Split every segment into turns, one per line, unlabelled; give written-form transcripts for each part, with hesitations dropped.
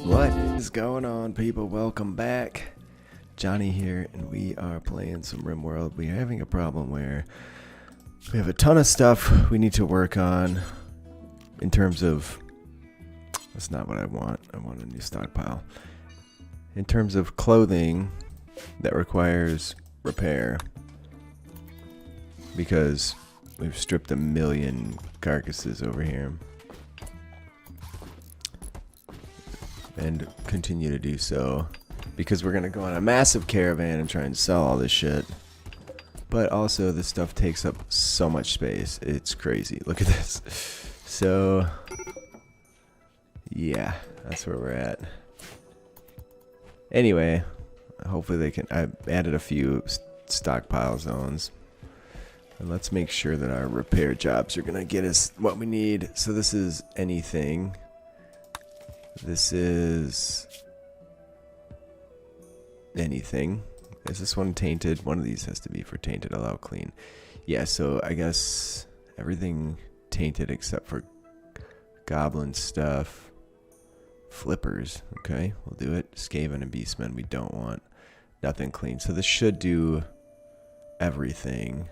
What is going on, people? Welcome back. Johnny here, and we are playing some RimWorld. We are having a problem where we have a ton of stuff we need to work on in terms of... That's not what I want. I want a new stockpile. In terms of clothing that requires repair, because we've stripped 1 million carcasses over here. And continue to do so because we're gonna go on a massive caravan and try and sell all this shit. But also this stuff takes up so much space, it's crazy. Look at this. So yeah, that's where we're at. Anyway, hopefully they can... I added a few stockpile zones, and let's make sure that our repair jobs are gonna get us what we need. So this is anything. This is anything. Is this one tainted? One of these has to be for tainted. Allow clean. Yeah, so I guess everything tainted except for goblin stuff. Flippers. Okay, we'll do it. Skaven and beastmen we don't want. Nothing clean. So this should do everything.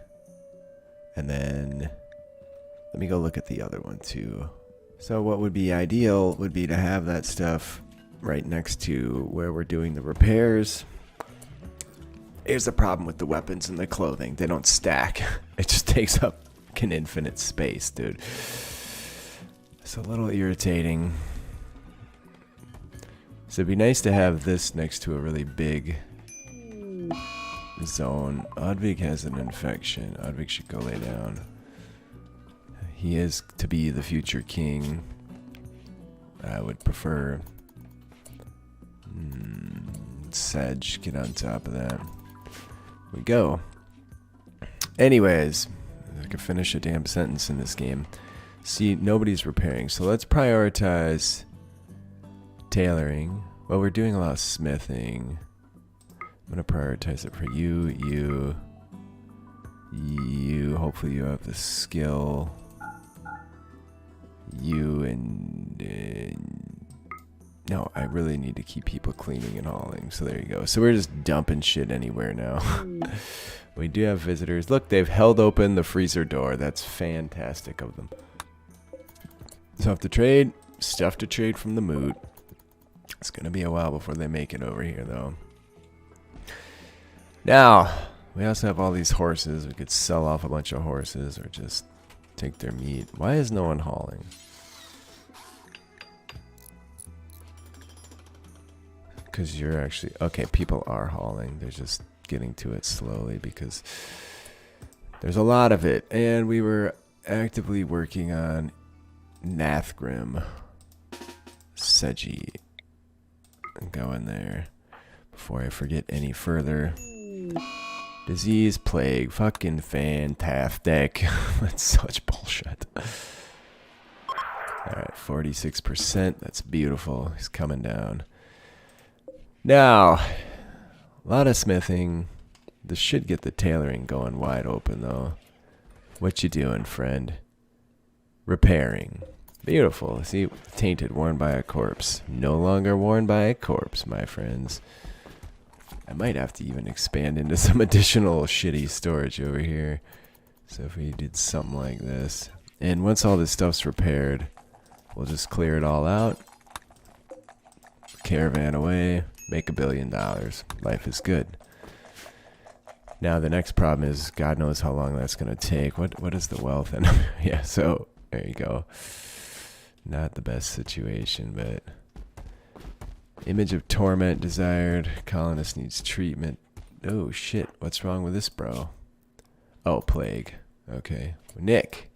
And then let me go look at the other one too. So what would be ideal would be to have that stuff right next to where we're doing the repairs. Here's the problem with the weapons and the clothing. They don't stack. It just takes up an infinite space, dude. It's a little irritating. So it'd be nice to have this next to a really big zone. Odvig has an infection. Odvig should go lay down. He is to be the future king. I would prefer Sedge, get on top of that. We go. Anyways, I can finish a damn sentence in this game. See, nobody's repairing, so let's prioritize tailoring. Well, we're doing a lot of smithing. I'm gonna prioritize it for you, you. Hopefully you have the skill. You and no, I really need to keep people cleaning and hauling. So there you go. So we're just dumping shit anywhere now. We do have visitors. Look, they've held open the freezer door. That's fantastic of them. Stuff to trade. Stuff to trade from the moot. It's gonna be a while before they make it over here, though. Now, we also have all these horses. We could sell off a bunch of horses or just take their meat. Why is no one hauling? Because you're actually... Okay, people are hauling. They're just getting to it slowly because there's a lot of it. And we were actively working on Nathgrim. Sedgy. Go in there before I forget any further. Disease, plague, fucking fantastic. That's such bullshit. Alright, 46%. That's beautiful. He's coming down. Now, a lot of smithing. This should get the tailoring going wide open, though. What you doing, friend? Repairing. Beautiful. See, tainted, worn by a corpse. No longer worn by a corpse, my friends. I might have to even expand into some additional shitty storage over here. So if we did something like this. And once all this stuff's repaired, we'll just clear it all out. Caravan away. Make $1 billion. Life is good. Now the next problem is, God knows how long that's going to take. What is the wealth? And yeah, so there you go. Not the best situation, but... Image of torment desired. Colonist needs treatment. Oh shit, what's wrong with this bro? Oh, plague. Okay. Nick.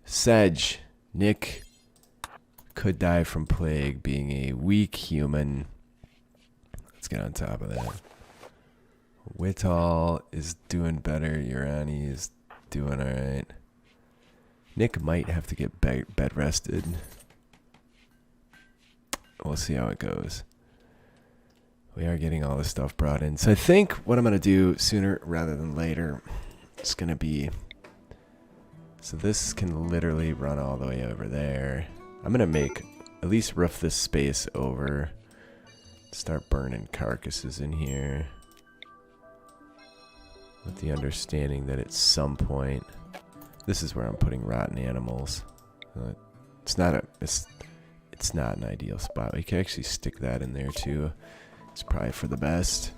Sedge. Nick could die from plague, being a weak human. Let's get on top of that. Whitall is doing better. Urani is doing alright. Nick might have to get bed rested. We'll see how it goes. We are getting all this stuff brought in. So I think what I'm going to do sooner rather than later is going to be... So this can literally run all the way over there. I'm going to make at least roof this space over. Start burning carcasses in here. With the understanding that at some point, this is where I'm putting rotten animals. It's not an ideal spot. We can actually stick that in there too. It's probably for the best.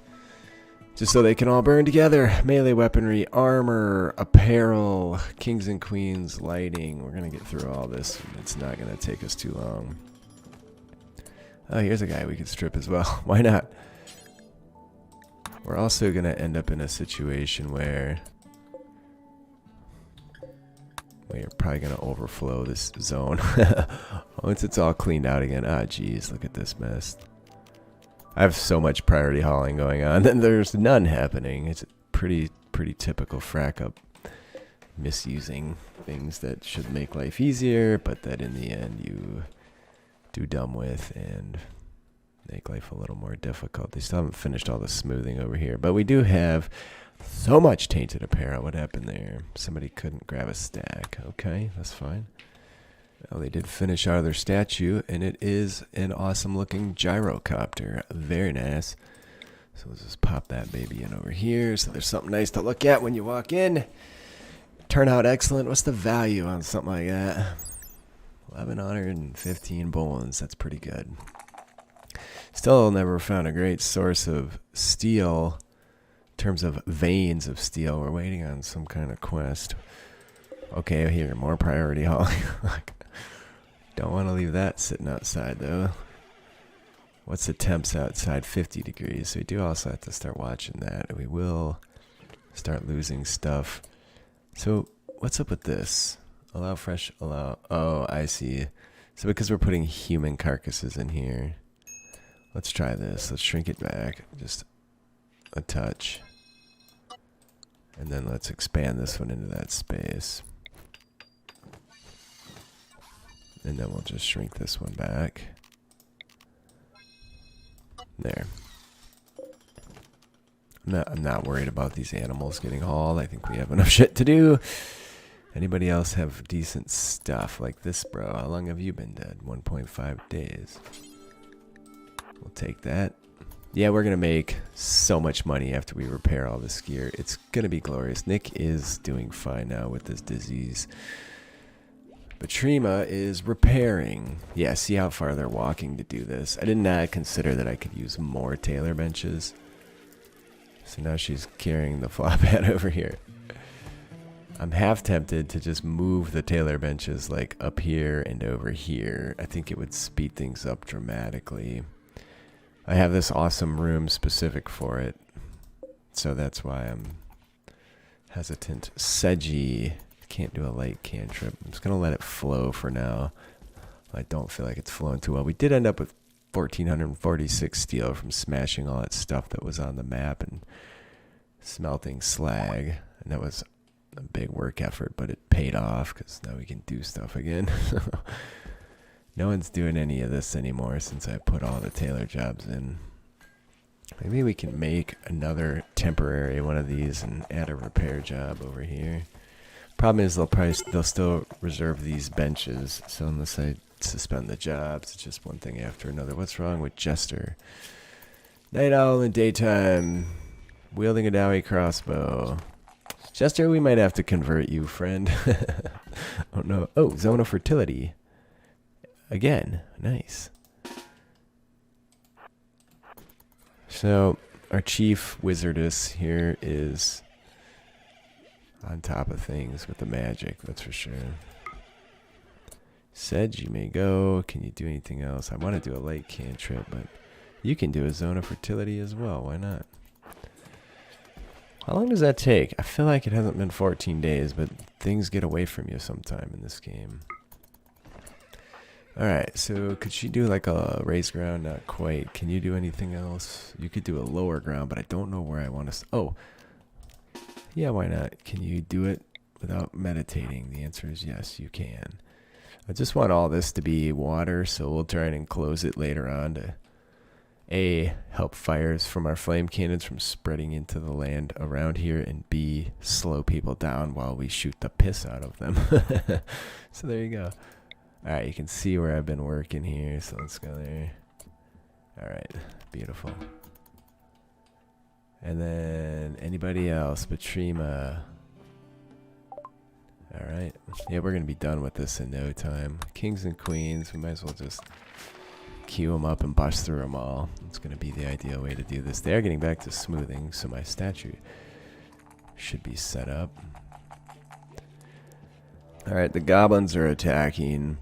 Just so they can all burn together. Melee weaponry, armor, apparel, kings and queens, lighting. We're going to get through all this. It's not going to take us too long. Oh, here's a guy we could strip as well. Why not? We're also going to end up in a situation where we're probably going to overflow this zone. Once it's all cleaned out again. Ah, geez, look at this mess. I have so much priority hauling going on, and there's none happening. It's a pretty typical frack up, misusing things that should make life easier, but that in the end you do dumb with and make life a little more difficult. They still haven't finished all the smoothing over here, but we do have so much tainted apparel. What happened there? Somebody couldn't grab a stack. Okay, that's fine. Well, they did finish out of their statue, and it is an awesome-looking gyrocopter. Very nice. So let's just pop that baby in over here so there's something nice to look at when you walk in. Turn out excellent. What's the value on something like that? 1,115 bones. That's pretty good. Still never found a great source of steel in terms of veins of steel. We're waiting on some kind of quest. Okay, here, more priority hauling. Don't want to leave that sitting outside, though. What's the temps outside? 50 degrees. So we do also have to start watching that. We will start losing stuff. So what's up with this? Allow fresh, allow... Oh, I see. So because we're putting human carcasses in here, let's try this. Let's shrink it back. Just a touch. And then let's expand this one into that space. And then we'll just shrink this one back. There. I'm not worried about these animals getting hauled. I think we have enough shit to do. Anybody else have decent stuff like this, bro? How long have you been dead? 1.5 days. We'll take that. Yeah, we're going to make so much money after we repair all this gear. It's going to be glorious. Nick is doing fine now with this disease. But Trima is repairing. Yeah, see how far they're walking to do this. I did not consider that I could use more tailor benches. So now she's carrying the flop hat over here. I'm half tempted to just move the tailor benches like up here and over here. I think it would speed things up dramatically. I have this awesome room specific for it. So that's why I'm hesitant. Seji. Can't do a light cantrip. I'm just going to let it flow for now. I don't feel like it's flowing too well. We did end up with 1,446 steel from smashing all that stuff that was on the map and smelting slag. And that was a big work effort, but it paid off because now we can do stuff again. No one's doing any of this anymore since I put all the tailor jobs in. Maybe we can make another temporary one of these and add a repair job over here. Problem is they'll still reserve these benches, so unless I suspend the jobs, it's just one thing after another. What's wrong with Jester? Night owl in daytime, wielding a Dawi crossbow. Jester, we might have to convert you, friend. Oh no. Oh, zone of fertility. Again, nice. So our chief wizardess here is on top of things with the magic, that's for sure. Said you may go. Can you do anything else? I want to do a light cantrip, but you can do a zone of fertility as well. Why not? How long does that take? I feel like it hasn't been 14 days, but things get away from you sometime in this game. Alright, so could she do like a raised ground? Not quite. Can you do anything else? You could do a lower ground, but I don't know where I want to... Oh! Yeah, why not? Can you do it without meditating? The answer is yes, you can. I just want all this to be water, so we'll try and enclose it later on to A, help fires from our flame cannons from spreading into the land around here, and B, slow people down while we shoot the piss out of them. So there you go. Alright, you can see where I've been working here, so let's go there. Alright, beautiful. And then anybody else? Patrima. Alright. Yeah, we're going to be done with this in no time. Kings and queens, we might as well just queue them up and bust through them all. It's going to be the ideal way to do this. They are getting back to smoothing, so my statue should be set up. Alright, the goblins are attacking.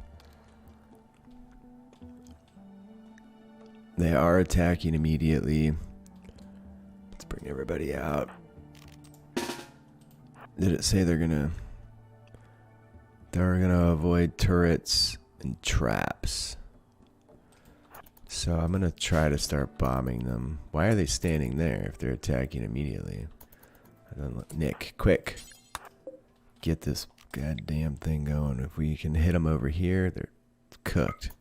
They are attacking immediately. Let's bring everybody out. Did it say they're gonna avoid turrets and traps? So I'm gonna try to start bombing them. Why are they standing there if they're attacking immediately? Nick, quick. Get this goddamn thing going. If we can hit them over here, they're cooked.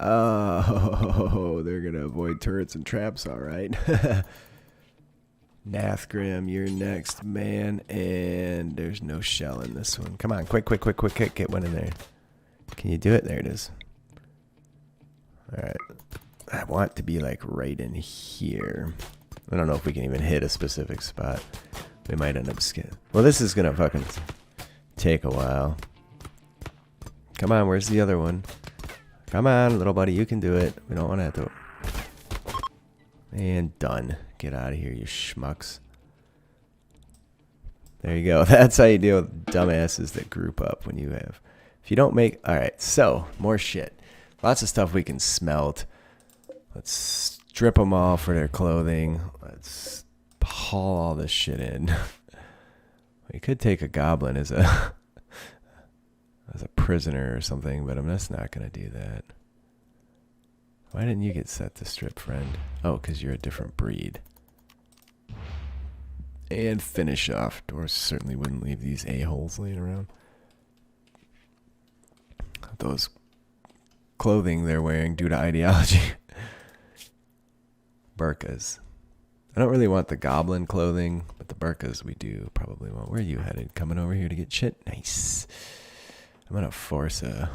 Oh, they're gonna avoid turrets and traps, alright. Nathgrim, you're next, man. And there's no shell in this one. Come on, quick, get one in there. Can you do it? There it is. Alright. I want to be like right in here. I don't know if we can even hit a specific spot. We might end up skipping. Well, this is gonna fucking take a while. Come on, where's the other one? Come on, little buddy, you can do it. We don't want to have to. And done. Get out of here, you schmucks. There you go. That's how you deal with dumbasses that group up when you have. If you don't make. Alright, so, more shit. Lots of stuff we can smelt. Let's strip them all for their clothing. Let's haul all this shit in. We could take a goblin as a prisoner or something, but I'm just not going to do that. Why didn't you get set to strip, friend? Oh, because you're a different breed. And finish off. Dwarfs certainly wouldn't leave these a-holes laying around. Those clothing they're wearing due to ideology. Burkas. I don't really want the goblin clothing, but the burkas we do probably want. Where are you headed? Coming over here to get shit? Nice. I'm gonna force a.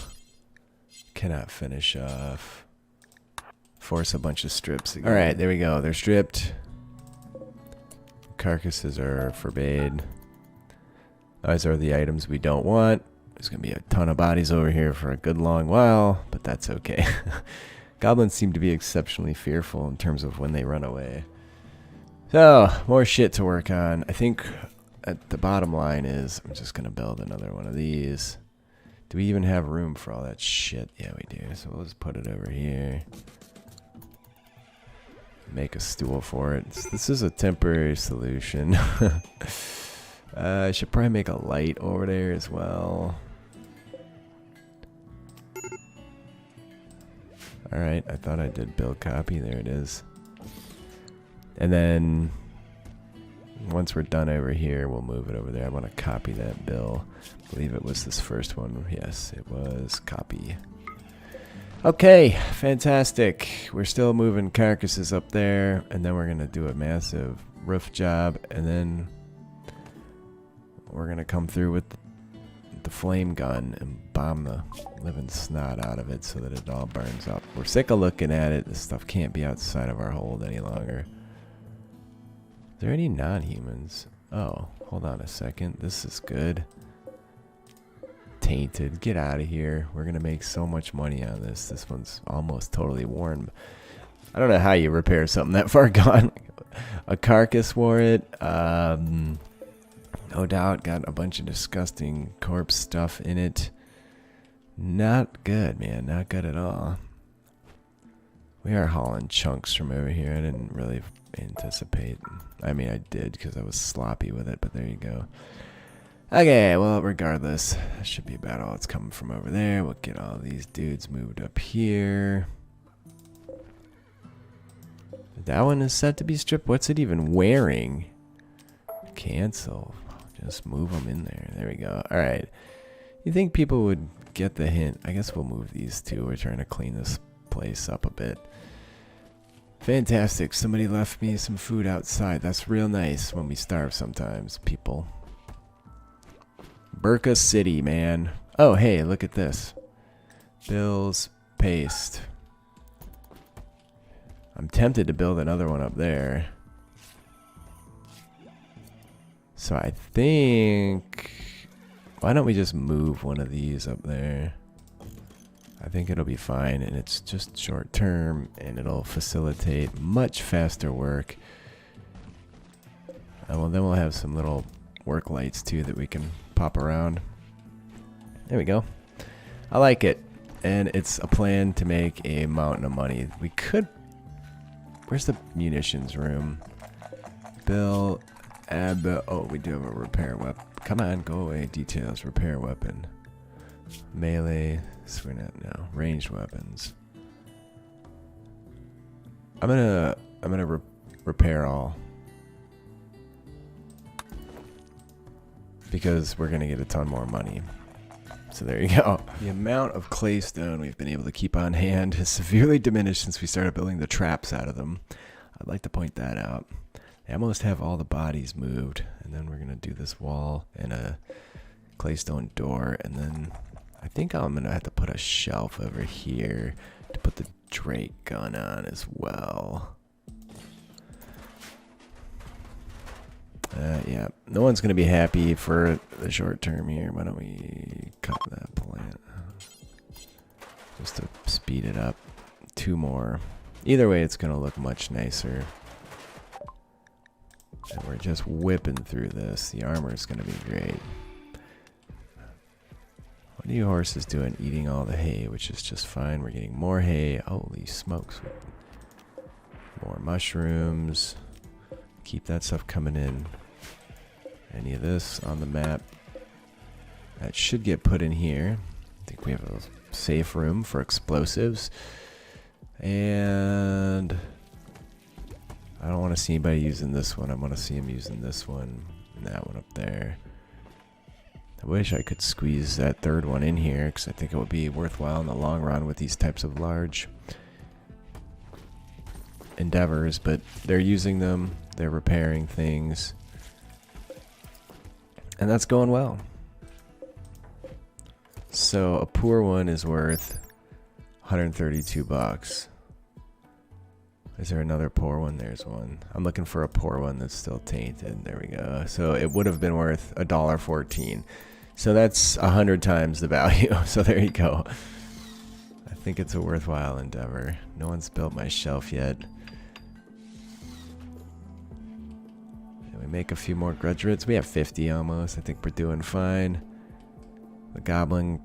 Cannot finish off. Force a bunch of strips again. Alright, there we go. They're stripped. Carcasses are forbade. Those are the items we don't want. There's gonna be a ton of bodies over here for a good long while, but that's okay. Goblins seem to be exceptionally fearful in terms of when they run away. So, more shit to work on. I think at the bottom line is I'm just gonna build another one of these. Do we even have room for all that shit? Yeah, we do. So we'll just put it over here. Make a stool for it. This is a temporary solution. I should probably make a light over there as well. Alright, I thought I did build copy. There it is. And then once we're done over here, we'll move it over there. I want to copy that bill. I believe it was this first one. Yes, it was copy. Okay, fantastic. We're still moving carcasses up there, and then we're going to do a massive roof job, and then we're going to come through with the flame gun and bomb the living snot out of it so that it all burns up. We're sick of looking at it. This stuff can't be outside of our hold any longer. Is there any non-humans? Oh, hold on a second. This is good. Tainted. Get out of here. We're going to make so much money on this. This one's almost totally worn. I don't know how you repair something that far gone. A carcass wore it. No doubt got a bunch of disgusting corpse stuff in it. Not good, man. Not good at all. We are hauling chunks from over here. I didn't really anticipate. I mean, I did because I was sloppy with it, but there you go. Okay, well, regardless, that should be about all that's coming from over there. We'll get all these dudes moved up here. That one is set to be stripped. What's it even wearing? Cancel. Just move them in there. There we go. All right. You think people would get the hint? I guess we'll move these two. We're trying to clean this place up a bit. Fantastic. Somebody left me some food outside. That's real nice when we starve sometimes, people. Burka City, man. Oh, hey, look at this. Bills, paste. I'm tempted to build another one up there. So I think, why don't we just move one of these up there? I think it'll be fine, and it's just short term, and it'll facilitate much faster work. Well, then we'll have some little work lights too that we can pop around. There we go. I like it, and it's a plan to make a mountain of money. We could, where's the munitions room? Bill, oh, we do have a repair weapon. Come on, go away. Details, repair weapon. Melee, so we're not, no, ranged weapons. I'm gonna repair all. Because we're gonna get a ton more money. So there you go. The amount of claystone we've been able to keep on hand has severely diminished since we started building the traps out of them. I'd like to point that out. I almost have all the bodies moved, and then we're gonna do this wall and a claystone door, and then I think I'm gonna have to put a shelf over here to put the Drake gun on as well. Yeah, no one's gonna be happy for the short term here. Why don't we cut that plant just to speed it up? 2 more. Either way, it's gonna look much nicer. And we're just whipping through this. The armor is gonna be great. What are you horses doing? Eating all the hay, which is just fine. We're getting more hay. Holy smokes. More mushrooms. Keep that stuff coming in. Any of this on the map. That should get put in here. I think we have a safe room for explosives. And I don't want to see anybody using this one. I want to see him using this one and that one up there. I wish I could squeeze that third one in here, because I think it would be worthwhile in the long run with these types of large endeavors, but they're using them, they're repairing things, and that's going well. So a poor one is worth 132 bucks. Is there another poor one? There's one. I'm looking for a poor one that's still tainted. There we go. So it would have been worth $1.14. So that's 100 times the value. So there you go. I think it's a worthwhile endeavor. No one's built my shelf yet. And we make a few more grudgerets. We have 50 almost. I think we're doing fine. The goblin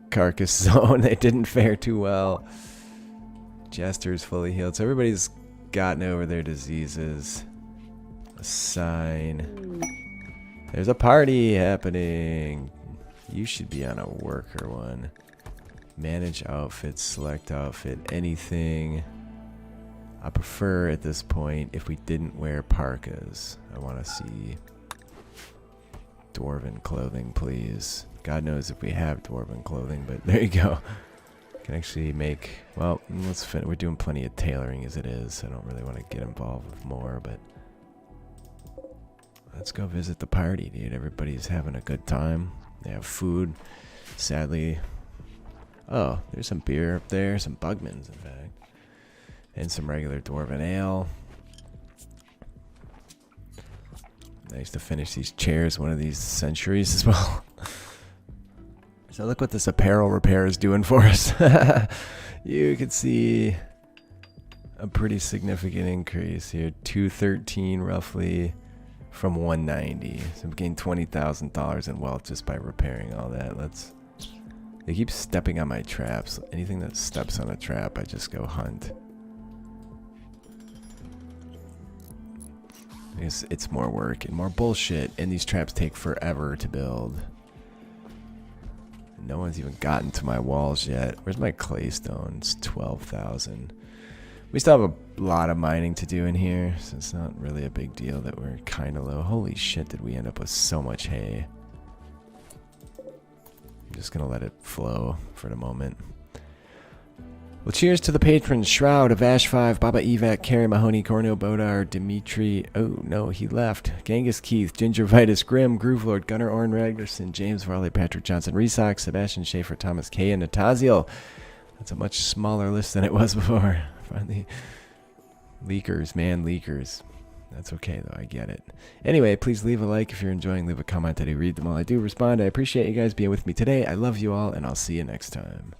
carcass zone, they didn't fare too well. Jester's fully healed. So everybody's gotten over their diseases. A sign. There's a party happening. You should be on a worker one. Manage outfit, select outfit, anything. I prefer at this point if we didn't wear parkas. I want to see dwarven clothing, please. God knows if we have dwarven clothing, but there you go. Can actually make, well, let's finish. We're doing plenty of tailoring as it is. I don't really want to get involved with more, but let's go visit the party, dude. Everybody's having a good time. They have food. Sadly, oh, there's some beer up there, some Bugmans, in fact, and some regular dwarven ale. Nice to finish these chairs one of these centuries as well. So look what this apparel repair is doing for us. You can see a pretty significant increase here. 213 roughly from 190. So I'm getting $20,000 in wealth just by repairing all that. They keep stepping on my traps. Anything that steps on a trap, I just go hunt. It's more work and more bullshit, and these traps take forever to build. No one's even gotten to my walls yet. Where's my claystone? It's 12,000. We still have a lot of mining to do in here, so it's not really a big deal that we're kind of low. Holy shit, did we end up with so much hay. I'm just going to let it flow for the moment. Well, cheers to the patrons. Shroud, Avash5, Baba Evac, Carrie Mahoney, Corno, Bodar, Dimitri. Oh, no, he left. Genghis Keith, Gingervitis, Grim, Groovelord, Gunnar Orn Ragnarsson, James Varley, Patrick Johnson, Resox, Sebastian Schaefer, Thomas K, and Nataziel. That's a much smaller list than it was before. Finally, leakers, man, leakers. That's okay, though. I get it. Anyway, please leave a like if you're enjoying. Leave a comment. I do read them all. I do respond. I appreciate you guys being with me today. I love you all, and I'll see you next time.